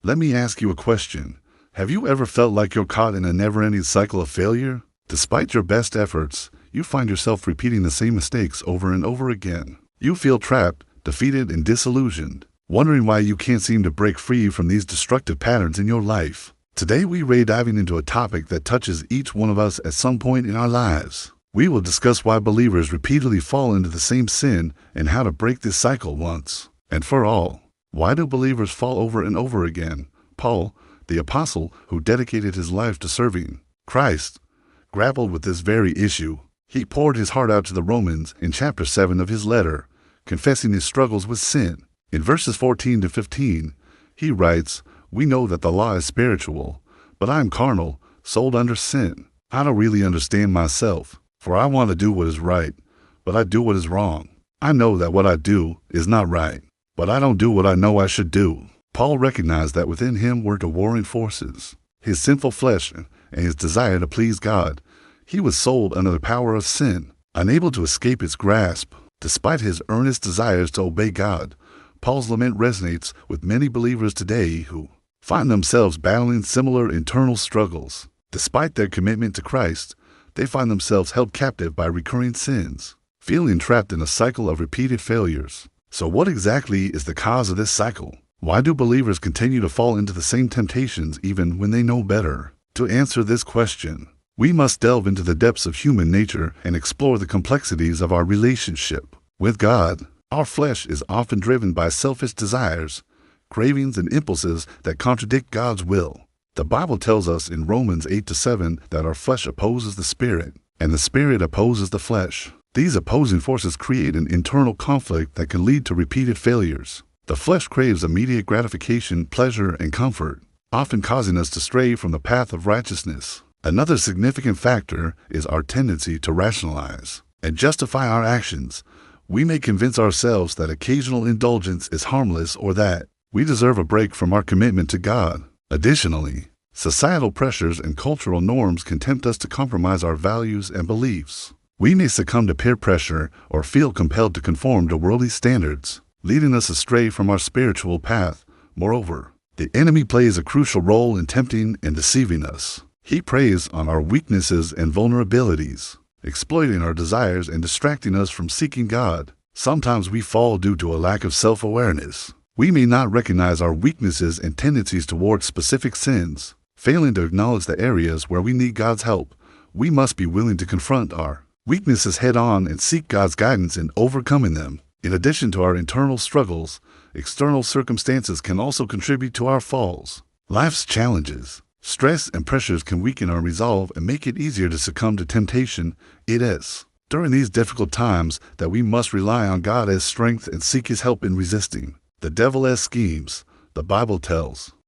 Let me ask you a question. Have you ever felt like you're caught in a never-ending cycle of failure? Despite your best efforts, you find yourself repeating the same mistakes over and over again. You feel trapped, defeated, and disillusioned, wondering why you can't seem to break free from these destructive patterns in your life. Today we're diving into a topic that touches each one of us at some point in our lives. We will discuss why believers repeatedly fall into the same sin and how to break this cycle once and for all. Why do believers fall over and over again? Paul, the apostle who dedicated his life to serving Christ, grappled with this very issue. He poured his heart out to the Romans in chapter 7 of his letter, confessing his struggles with sin. In verses 14 to 15, he writes, "We know that the law is spiritual, but I am carnal, sold under sin. I don't really understand myself, for I want to do what is right, but I do what is wrong. I know that what I do is not right, but I don't do what I know I should do." Paul recognized that within him were the warring forces, his sinful flesh and his desire to please God. He was sold under the power of sin, unable to escape its grasp. Despite his earnest desires to obey God, Paul's lament resonates with many believers today who find themselves battling similar internal struggles. Despite their commitment to Christ, they find themselves held captive by recurring sins, feeling trapped in a cycle of repeated failures. So what exactly is the cause of this cycle? Why do believers continue to fall into the same temptations even when they know better? To answer this question, we must delve into the depths of human nature and explore the complexities of our relationship with God. Our flesh is often driven by selfish desires, cravings, and impulses that contradict God's will. The Bible tells us in Romans 8-7 that our flesh opposes the Spirit, and the Spirit opposes the flesh. These opposing forces create an internal conflict that can lead to repeated failures. The flesh craves immediate gratification, pleasure, and comfort, often causing us to stray from the path of righteousness. Another significant factor is our tendency to rationalize and justify our actions. We may convince ourselves that occasional indulgence is harmless or that we deserve a break from our commitment to God. Additionally, societal pressures and cultural norms can tempt us to compromise our values and beliefs. We may succumb to peer pressure or feel compelled to conform to worldly standards, leading us astray from our spiritual path. Moreover, the enemy plays a crucial role in tempting and deceiving us. He preys on our weaknesses and vulnerabilities, exploiting our desires and distracting us from seeking God. Sometimes we fall due to a lack of self-awareness. We may not recognize our weaknesses and tendencies toward specific sins. Failing to acknowledge the areas where we need God's help, we must be willing to confront our weaknesses head-on and seek God's guidance in overcoming them. In addition to our internal struggles, external circumstances can also contribute to our falls. Life's challenges, stress, and pressures can weaken our resolve and make it easier to succumb to temptation. It is during these difficult times that we must rely on God as strength and seek His help in resisting the devil's schemes. The Bible tells